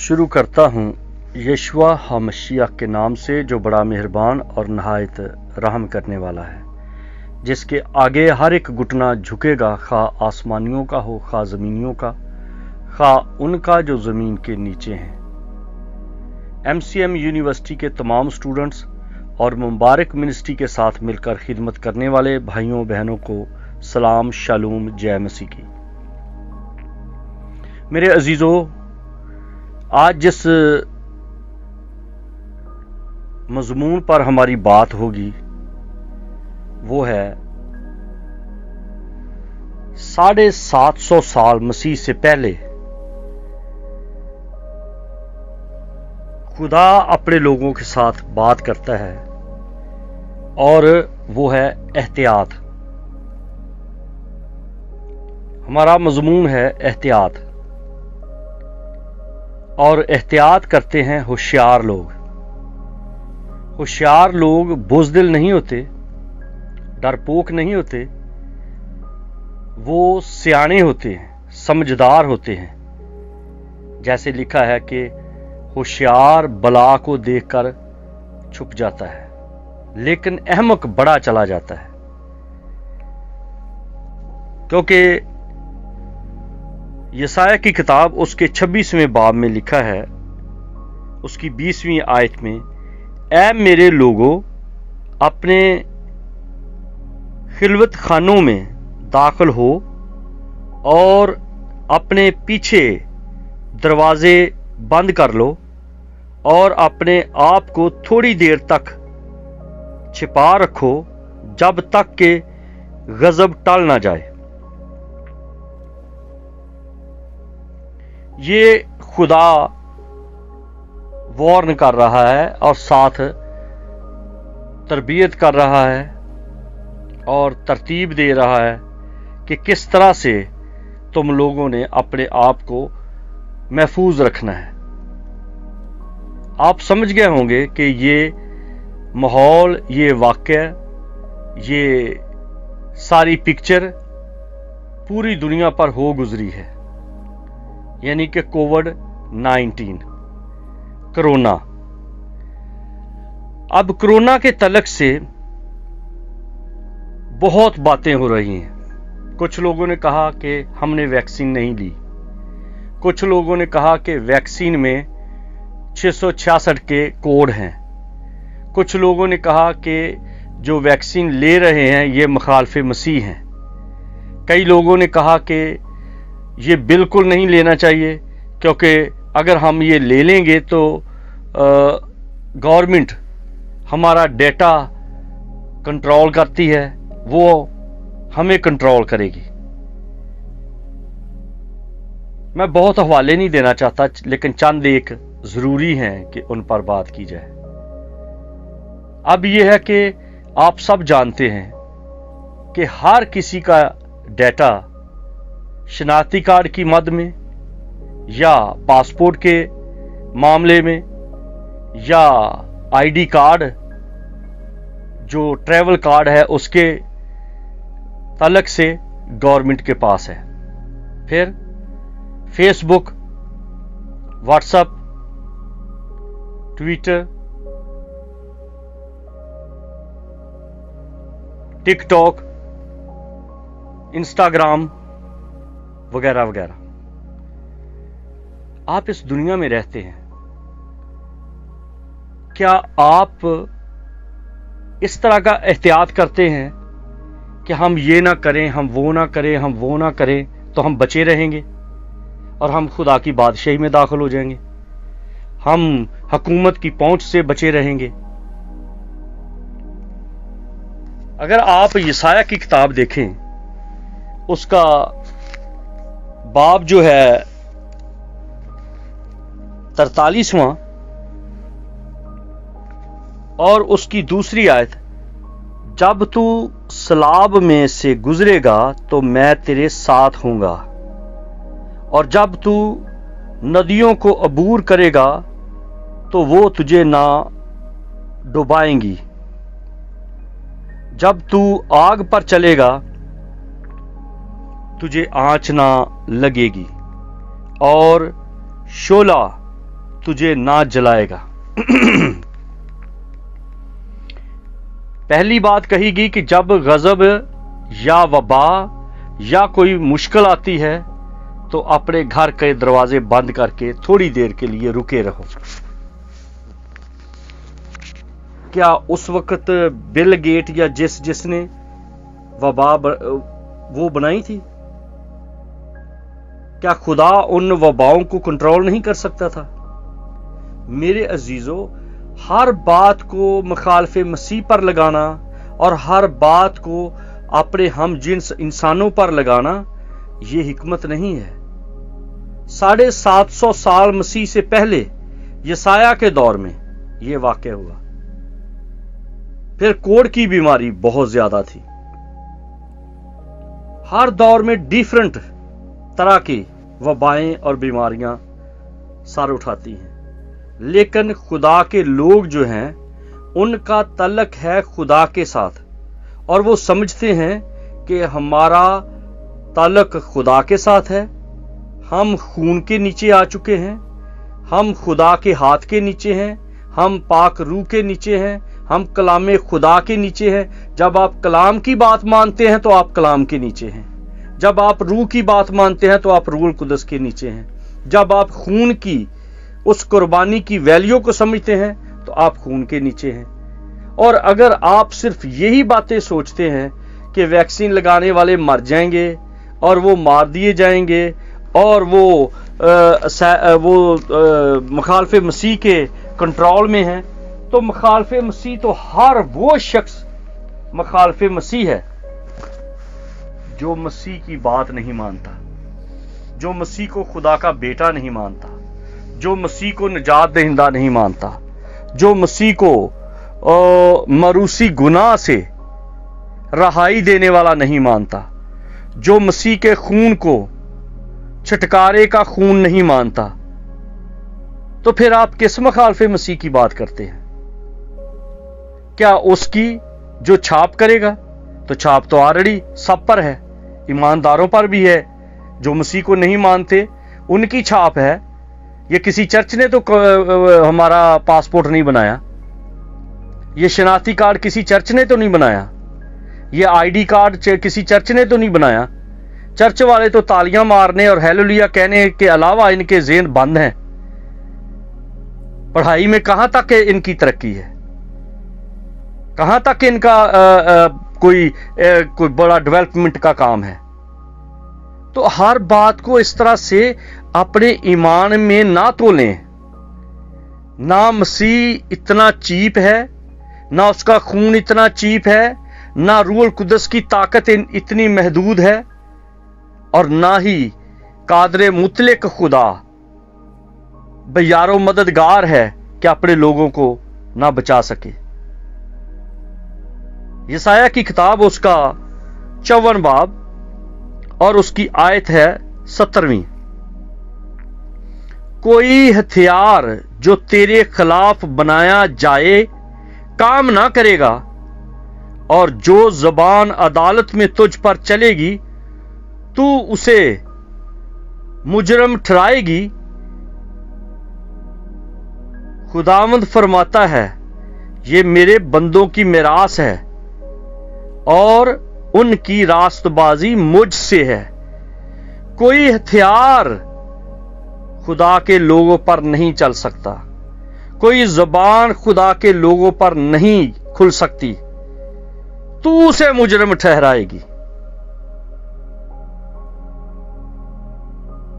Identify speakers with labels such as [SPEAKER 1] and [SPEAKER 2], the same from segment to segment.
[SPEAKER 1] شروع کرتا ہوں یشوع ہمشیح کے نام سے جو بڑا مہربان اور نہایت رحم کرنے والا ہے، جس کے آگے ہر ایک گھٹنا جھکے گا، خواہ آسمانیوں کا ہو خواہ زمینیوں کا، خواہ ان کا جو زمین کے نیچے ہیں۔ MCM یونیورسٹی کے تمام اسٹوڈنٹس اور مبارک منسٹری کے ساتھ مل کر خدمت کرنے والے بھائیوں بہنوں کو سلام، شالوم، جے مسیح کی۔ میرے عزیزو، آج جس مضمون پر ہماری بات ہوگی وہ ہے 750 سال مسیح سے پہلے خدا اپنے لوگوں کے ساتھ بات کرتا ہے، اور وہ ہے احتیاط۔ ہمارا مضمون ہے احتیاط، اور احتیاط کرتے ہیں ہوشیار لوگ۔ ہوشیار لوگ بزدل نہیں ہوتے، ڈرپوک نہیں ہوتے، وہ سیانے ہوتے ہیں، سمجھدار ہوتے ہیں۔ جیسے لکھا ہے کہ ہوشیار بلا کو دیکھ کر چھپ جاتا ہے، لیکن احمق بڑا چلا جاتا ہے۔ کیونکہ یسایہ کی کتاب اس کے 26ویں باب میں لکھا ہے، اس کی 20ویں آیت میں، اے میرے لوگو، اپنے خلوت خانوں میں داخل ہو اور اپنے پیچھے دروازے بند کر لو، اور اپنے آپ کو تھوڑی دیر تک چھپا رکھو، جب تک کہ غضب ٹل نہ جائے۔ یہ خدا وارن کر رہا ہے اور ساتھ تربیت کر رہا ہے اور ترتیب دے رہا ہے کہ کس طرح سے تم لوگوں نے اپنے آپ کو محفوظ رکھنا ہے۔ آپ سمجھ گئے ہوں گے کہ یہ ماحول، یہ واقعہ، یہ ساری پکچر پوری دنیا پر ہو گزری ہے، یعنی کہ کووڈ-19 کرونا۔ اب کرونا کے تعلق سے بہت باتیں ہو رہی ہیں۔ کچھ لوگوں نے کہا کہ ہم نے ویکسین نہیں لی، کچھ لوگوں نے کہا کہ ویکسین میں 666 کے کوڈ ہیں، کچھ لوگوں نے کہا کہ جو ویکسین لے رہے ہیں یہ مخالف مسیح ہیں، کئی لوگوں نے کہا کہ یہ بالکل نہیں لینا چاہیے، کیونکہ اگر ہم یہ لے لیں گے تو گورنمنٹ ہمارا ڈیٹا کنٹرول کرتی ہے، وہ ہمیں کنٹرول کرے گی۔ میں بہت حوالے نہیں دینا چاہتا، لیکن چند ایک ضروری ہیں کہ ان پر بات کی جائے۔ اب یہ ہے کہ آپ سب جانتے ہیں کہ ہر کسی کا ڈیٹا شناختی کارڈ کی مد میں، یا پاسپورٹ کے معاملے میں، یا ID کارڈ جو ٹریول کارڈ ہے اس کے تعلق سے گورنمنٹ کے پاس ہے۔ پھر فیس بک، واٹس ایپ، ٹویٹر، ٹک ٹاک، انسٹاگرام وغیرہ وغیرہ۔ آپ اس دنیا میں رہتے ہیں، کیا آپ اس طرح کا احتیاط کرتے ہیں کہ ہم یہ نہ کریں، ہم وہ نہ کریں، ہم وہ نہ کریں تو ہم بچے رہیں گے اور ہم خدا کی بادشاہی میں داخل ہو جائیں گے، ہم حکومت کی پہنچ سے بچے رہیں گے؟ اگر آپ یسایہ کی کتاب دیکھیں، اس کا باب جو ہے 43واں اور اس کی دوسری آیت، جب تو سلاب میں سے گزرے گا تو میں تیرے ساتھ ہوں گا، اور جب تو ندیوں کو عبور کرے گا تو وہ تجھے نہ ڈبائیں گی، جب تو آگ پر چلے گا تجھے آنچ نہ لگے گی، اور شعلہ तुझे ना जलाएगा। पहली बात कही गई कि जब गजब या वबा या कोई मुश्किल आती है तो अपने घर के दरवाजे बंद करके थोड़ी देर के लिए रुके रहो। क्या उस वक्त बिल गेट या जिसने वबा वो बनाई थी, क्या खुदा उन वबाओं को कंट्रोल नहीं कर सकता था? मेरे अजीजों, हर बात को मुखालफे मसीह पर लगाना और हर बात को अपने हम जिन्स इंसानों पर लगाना ये हिकमत नहीं है। 750 साल मसीह से पहले यसाया के दौर में यह वाक़या हुआ। फिर कोढ़ की बीमारी बहुत ज्यादा थी। हर दौर में डिफरेंट तरह की वबाएं और बीमारियां सर उठाती हैं, लेकिन खुदा के लोग जो हैं उनका तल्लक है खुदा के साथ, और वो समझते हैं कि हमारा ताल्लुक खुदा के साथ है। हम खून के नीचे आ चुके हैं, हम खुदा के हाथ के नीचे हैं, हम पाक रूह के नीचे हैं, हम कलाम खुदा के नीचे हैं। जब आप कलाम की बात मानते हैं तो आप कलाम के नीचे हैं। जब आप रूह की बात मानते हैं तो आप रूह कुदस के नीचे हैं। जब आप खून की उस कुर्बानी की वैल्यू को समझते हैं तो आप खून के नीचे हैं। और अगर आप सिर्फ यही बातें सोचते हैं कि वैक्सीन लगाने वाले मर जाएंगे और वो मार दिए जाएंगे और वो मुखालफे मसीह के कंट्रोल में हैं, तो मुखालफे मसीह तो हर वो शख्स मुखालफे मसीह है जो मसीह की बात नहीं मानता, जो मसीह को खुदा का बेटा नहीं मानता, जो मसीह को निजात दहिंदा नहीं मानता, जो मसीह को मरूसी गुनाह से रहाई देने वाला नहीं मानता, जो मसीह के खून को छुटकारे का खून नहीं मानता, तो फिर आप किस मुखालफे मसीह की बात करते हैं? क्या उसकी जो छाप करेगा? तो छाप तो ऑलरेडी सब पर है, ईमानदारों पर भी है। जो मसीह को नहीं मानते उनकी छाप है। ये किसी चर्च ने तो हमारा पासपोर्ट नहीं बनाया, ये शनाख्ती कार्ड किसी चर्च ने तो नहीं बनाया, ये आईडी कार्ड किसी चर्च ने तो नहीं बनाया। चर्च वाले तो तालियां मारने और हालेलुया कहने के अलावा इनके ज़हन बंद हैं। पढ़ाई में कहां तक इनकी तरक्की है, कहां तक इनका कोई बड़ा डेवलपमेंट का काम है? तो हर बात को इस तरह से अपने ईमान में ना तोलें। ना मसीह इतना चीप है, ना उसका खून इतना चीप है, ना रूह कुदस की ताकत इतनी महदूद है, और ना ही कादरे मुतलक खुदा बयारो मददगार है कि अपने लोगों को ना बचा सके। यसाया की किताब उसका 54 बाब और उसकी आयत है 17वीं। कोई हथियार जो तेरे खिलाफ बनाया जाए काम ना करेगा, और जो जबान अदालत में तुझ पर चलेगी तू उसे मुजरम ठहराएगी। खुदावंद फरमाता है, ये मेरे बंदों की मिरास है और उनकी रास्तबाजी मुझसे है। कोई हथियार खुदा के लोगों पर नहीं चल सकता, कोई जबान खुदा के लोगों पर नहीं खुल सकती, तू उसे मुजरम ठहराएगी।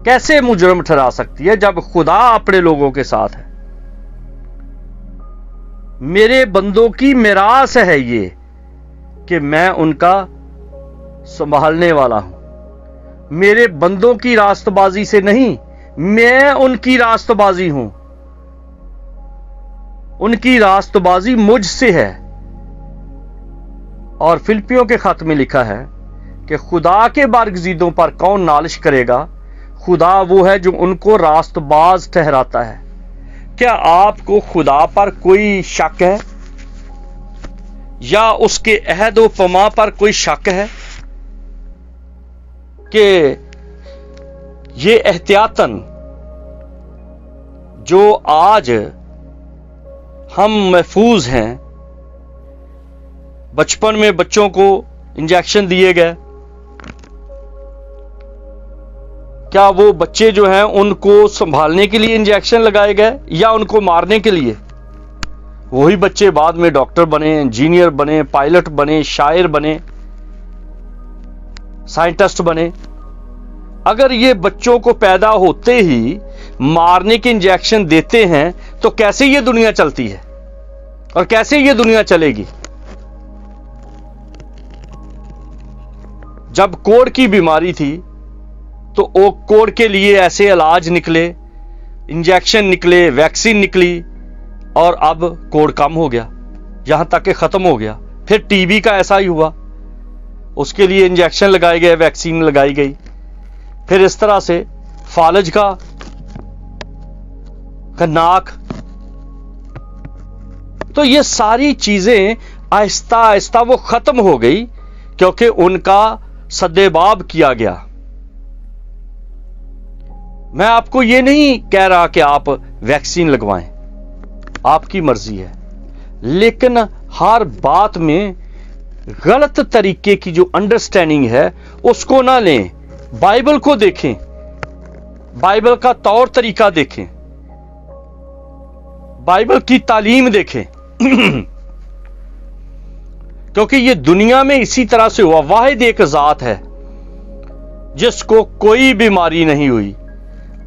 [SPEAKER 1] कैसे मुजरम ठहरा सकती है जब खुदा अपने लोगों के साथ है? मेरे बंदों की मिरास है ये कि मैं उनका संभालने वाला हूं। मेरे बंदों की रास्तबाजी से नहीं, मैं उनकी रास्तबाजी हूं। उनकी रास्तबाजी मुझसे है। और फिलिपियों के खत में लिखा है कि खुदा के बरगजीदों पर कौन नालिश करेगा? खुदा वो है जो उनको रास्तबाज ठहराता है। क्या आपको खुदा पर कोई शक है या उसके अहद व फमा पर कोई शक है कि ये एहतियातन جو آج ہم محفوظ ہیں، بچپن میں بچوں کو انجیکشن دیے گئے، کیا وہ بچے جو ہیں ان کو سنبھالنے کے لیے انجیکشن لگائے گئے یا ان کو مارنے کے لیے؟ وہی بچے بعد میں ڈاکٹر بنے، انجینئر بنے، پائلٹ بنے، شاعر بنے، سائنٹسٹ بنے۔ اگر یہ بچوں کو پیدا ہوتے ہی مارنے کے انجیکشن دیتے ہیں تو کیسے یہ دنیا چلتی ہے اور کیسے یہ دنیا چلے گی؟ جب کوڑ کی بیماری تھی تو کوڑ کے لیے ایسے علاج نکلے، انجیکشن نکلے، ویکسین نکلی، اور اب کوڑ کم ہو گیا، یہاں تک کہ ختم ہو گیا۔ پھر ٹی بی کا ایسا ہی ہوا، اس کے لیے انجیکشن لگائے گئے، ویکسین لگائی گئی۔ پھر اس طرح سے فالج کا ناک۔ تو یہ ساری چیزیں آہستہ آہستہ وہ ختم ہو گئی کیونکہ ان کا سدباب کیا گیا۔ میں آپ کو یہ نہیں کہہ رہا کہ آپ ویکسین لگوائیں، آپ کی مرضی ہے، لیکن ہر بات میں غلط طریقے کی جو انڈرسٹینڈنگ ہے اس کو نہ لیں۔ بائبل کو دیکھیں، بائبل کا طور طریقہ دیکھیں، بائبل کی تعلیم دیکھیں، کیونکہ یہ دنیا میں اسی طرح سے ہوا۔ واحد ایک ذات ہے جس کو کوئی بیماری نہیں ہوئی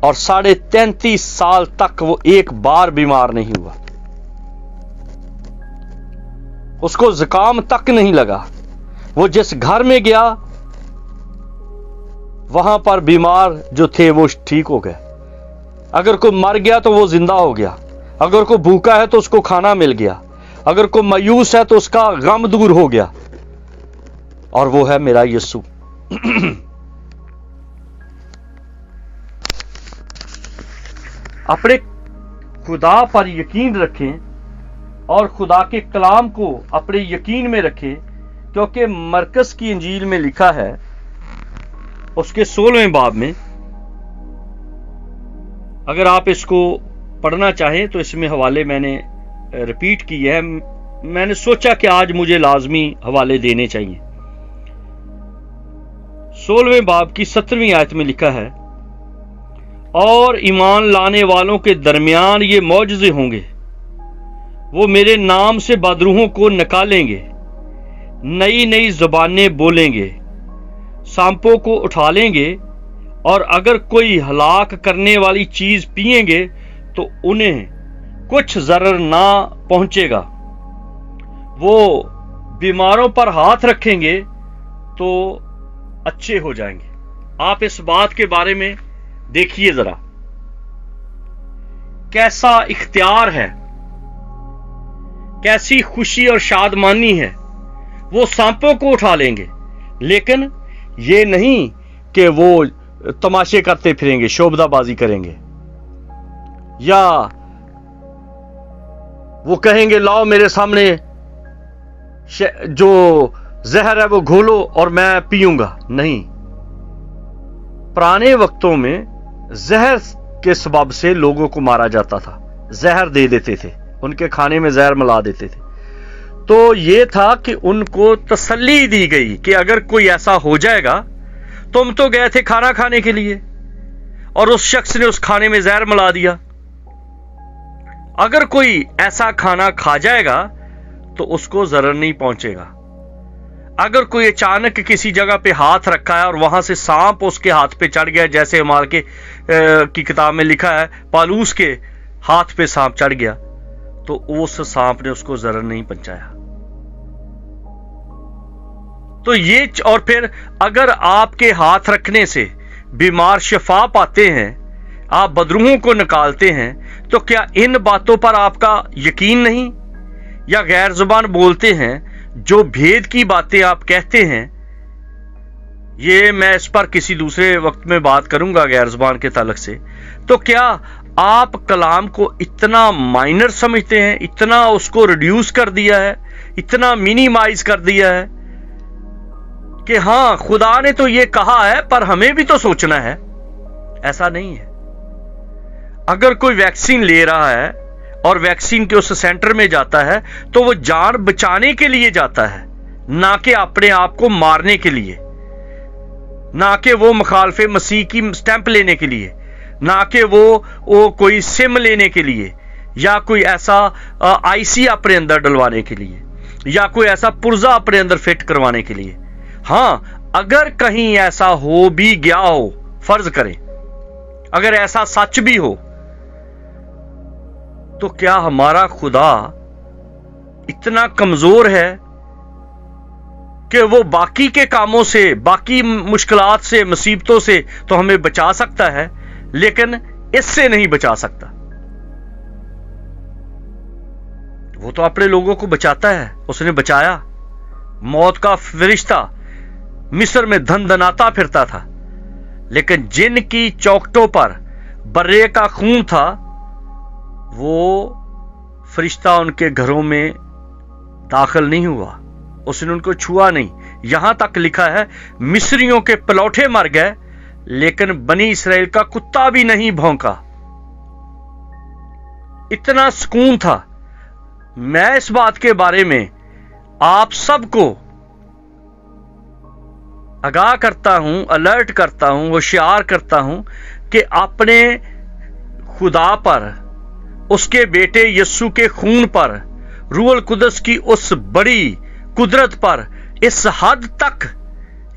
[SPEAKER 1] اور 33.5 سال تک وہ ایک بار بیمار نہیں ہوا، اس کو زکام تک نہیں لگا۔ وہ جس گھر میں گیا وہاں پر بیمار جو تھے وہ ٹھیک ہو گئے، اگر کوئی مر گیا تو وہ زندہ ہو گیا، اگر کوئی بھوکا ہے تو اس کو کھانا مل گیا، اگر کوئی مایوس ہے تو اس کا غم دور ہو گیا، اور وہ ہے میرا یسوع۔ اپنے خدا پر یقین رکھیں اور خدا کے کلام کو اپنے یقین میں رکھیں، کیونکہ مرکز کی انجیل میں لکھا ہے اس کے 16ویں باب میں، اگر آپ اس کو پڑھنا چاہیں تو اس میں حوالے میں نے ریپیٹ کی ہے، میں نے سوچا کہ آج مجھے لازمی حوالے دینے چاہیے۔ 16ویں باب کی 17ویں آیت میں لکھا ہے، اور ایمان لانے والوں کے درمیان یہ معجزے ہوں گے، وہ میرے نام سے بدروحوں کو نکالیں گے، نئی نئی زبانیں بولیں گے، سانپوں کو اٹھا لیں گے، اور اگر کوئی ہلاک کرنے والی چیز پئیں گے تو انہیں کچھ ضرر نہ پہنچے گا، وہ بیماروں پر ہاتھ رکھیں گے تو اچھے ہو جائیں گے۔ آپ اس بات کے بارے میں دیکھیے ذرا، کیسا اختیار ہے، کیسی خوشی اور شادمانی ہے۔ وہ سانپوں کو اٹھا لیں گے، لیکن یہ نہیں کہ وہ تماشے کرتے پھریں گے، شوبدہ بازی کریں گے، یا وہ کہیں گے لاؤ میرے سامنے جو زہر ہے وہ گھولو اور میں پیوں گا۔ نہیں، پرانے وقتوں میں زہر کے سبب سے لوگوں کو مارا جاتا تھا، زہر دے دیتے تھے، ان کے کھانے میں زہر ملا دیتے تھے۔ تو یہ تھا کہ ان کو تسلی دی گئی کہ اگر کوئی ایسا ہو جائے گا، تم تو گئے تھے کھانا کھانے کے لیے اور اس شخص نے اس کھانے میں زہر ملا دیا، اگر کوئی ایسا کھانا کھا جائے گا تو اس کو ضرر نہیں پہنچے گا۔ اگر کوئی اچانک کسی جگہ پہ ہاتھ رکھا ہے اور وہاں سے سانپ اس کے ہاتھ پہ چڑھ گیا، جیسے ہمارے کی کتاب میں لکھا ہے پالوس کے ہاتھ پہ سانپ چڑھ گیا، تو اس سانپ نے اس کو ضرر نہیں پہنچایا۔ تو یہ، اور پھر اگر آپ کے ہاتھ رکھنے سے بیمار شفا پاتے ہیں، آپ بدروحوں کو نکالتے ہیں، تو کیا ان باتوں پر آپ کا یقین نہیں؟ یا غیر زبان بولتے ہیں، جو بھید کی باتیں آپ کہتے ہیں، یہ میں اس پر کسی دوسرے وقت میں بات کروں گا غیر زبان کے تعلق سے، تو کیا آپ کلام کو اتنا مائنر سمجھتے ہیں، اتنا اس کو ریڈیوس کر دیا ہے، اتنا مینیمائز کر دیا ہے کہ ہاں خدا نے تو یہ کہا ہے پر ہمیں بھی تو سوچنا ہے؟ ایسا نہیں ہے۔ अगर कोई वैक्सीन ले रहा है और वैक्सीन के उस सेंटर में जाता है तो वो जान बचाने के लिए जाता है, ना कि अपने आप को मारने के लिए, ना कि वो मुखालफे मसीह की स्टैंप लेने के लिए, ना कि वो कोई सिम लेने के लिए, या कोई ऐसा आईसी अपने अंदर डलवाने के लिए, या कोई ऐसा पुर्जा अपने अंदर फिट करवाने के लिए। हाँ, अगर कहीं ऐसा हो भी गया हो, फर्ज करें अगर ऐसा सच भी हो, तो क्या हमारा खुदा इतना कमजोर है कि वो बाकी के कामों से, बाकी मुश्किलात से, मुसीबतों से तो हमें बचा सकता है, लेकिन इससे नहीं बचा सकता? वो तो अपने लोगों को बचाता है, उसने बचाया। मौत का फरिश्ता मिस्र में धनधनाता फिरता था, लेकिन जिनकी चौखटों पर बर्रे का खून था, वो फरिश्ता उनके घरों में दाखिल नहीं हुआ, उसने उनको छुआ नहीं। यहां तक लिखा है, मिस्रियों के पलौठे मर गए, लेकिन बनी इस्राएल का कुत्ता भी नहीं भौंका। इतना सुकून था। मैं इस बात के बारे में आप सबको आगाह करता हूं, अलर्ट करता हूं, होशियार करता हूं कि अपने खुदा पर, उसके बेटे यस्सु के खून पर, रूहुल कुदस की उस बड़ी कुदरत पर इस हद तक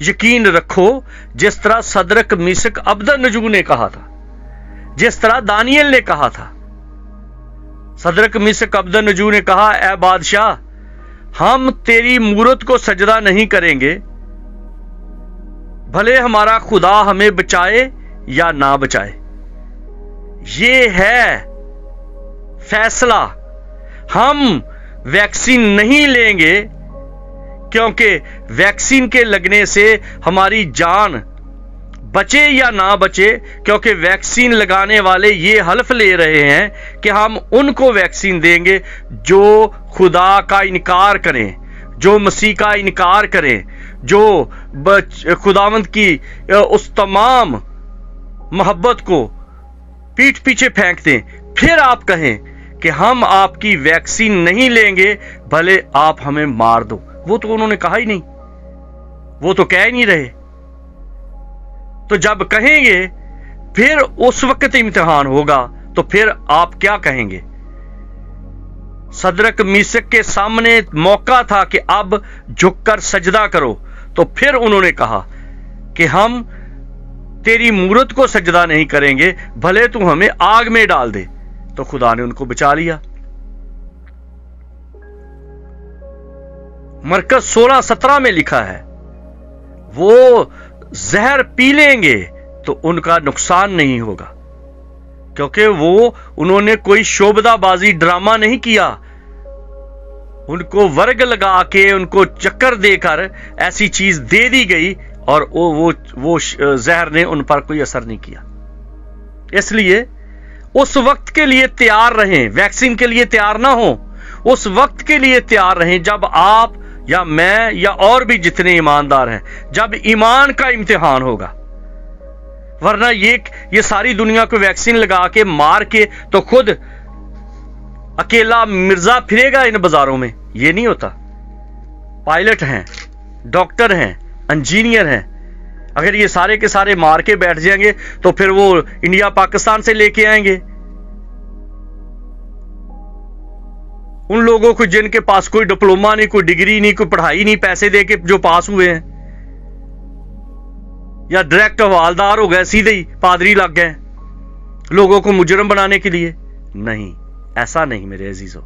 [SPEAKER 1] यकीन रखो जिस तरह सदरक मीसक अबदनजू ने कहा था, जिस तरह दानियल ने कहा था। सदरक मीसक अबदनजू ने कहा, ऐ बादशाह, हम तेरी मूरत को सजदा नहीं करेंगे, भले हमारा खुदा हमें बचाए या ना बचाए। ये है फैसला। हम वैक्सीन नहीं लेंगे, क्योंकि वैक्सीन के लगने से हमारी जान बचे या ना बचे, क्योंकि वैक्सीन लगाने वाले ये हल्फ ले रहे हैं कि हम उनको वैक्सीन देंगे जो खुदा का इनकार करें, जो मसीह का इनकार करें, जो खुदावंद की उस तमाम मोहब्बत को पीठ पीछे फेंक दें। फिर आप कहें कि हम आपकी वैक्सीन नहीं लेंगे, भले आप हमें मार दो। वो तो उन्होंने कहा ही नहीं, वो तो कह ही नहीं रहे। तो जब कहेंगे फिर उस वक्त इम्तिहान होगा, तो फिर आप क्या कहेंगे? सदरक मीसक के सामने मौका था कि अब झुककर सजदा करो, तो फिर उन्होंने कहा कि हम तेरी मूरत को सजदा नहीं करेंगे, भले तू हमें आग में डाल दे। तो खुदा ने उनको बचा लिया। मरकज 16:17 में लिखा है, वो जहर पी लेंगे तो उनका नुकसान नहीं होगा, क्योंकि उन्होंने कोई शोबदाबाजी ड्रामा नहीं किया। उनको वर्ग लगा के, उनको चक्कर देकर ऐसी चीज दे दी गई और वो जहर ने उन पर कोई असर नहीं किया। इसलिए उस वक्त के लिए तैयार रहें, वैक्सीन के लिए तैयार ना हो, उस वक्त के लिए तैयार रहें जब आप या मैं या और भी जितने ईमानदार हैं, जब ईमान का इम्तिहान होगा। वरना ये सारी दुनिया को वैक्सीन लगा के मार के तो खुद अकेला मिर्जा फिरेगा इन बाजारों में। ये नहीं होता। पायलट हैं, डॉक्टर हैं, इंजीनियर हैं, अगर ये सारे के सारे मार के बैठ जाएंगे तो फिर वो इंडिया पाकिस्तान से लेके आएंगे उन लोगों को जिनके पास कोई डिप्लोमा नहीं, कोई डिग्री नहीं, कोई पढ़ाई नहीं, पैसे दे के जो पास हुए हैं, या डायरेक्ट हवालदार हो गए, सीधे ही पादरी लग गए लोगों को मुजरम बनाने के लिए। नहीं, ऐसा नहीं मेरे अजीजों।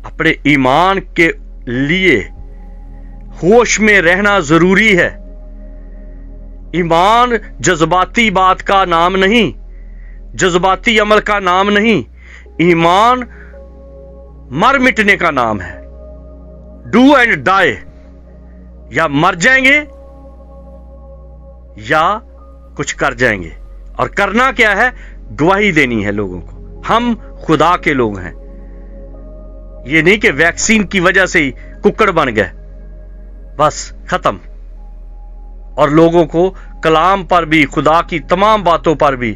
[SPEAKER 1] अपने ईमान के लिए होश में रहना जरूरी है। ईमान जज्बाती बात का नाम नहीं, जज्बाती अमल का नाम नहीं। ईमान मर मिटने का नाम है। डू एंड डाई, या मर जाएंगे या कुछ कर जाएंगे। और करना क्या है? गवाही देनी है लोगों को, हम खुदा के लोग हैं। ये नहीं कि वैक्सीन की वजह से ही कुक्कड़ बन गए, बस खत्म। और लोगों को कलाम पर भी, खुदा की तमाम बातों पर भी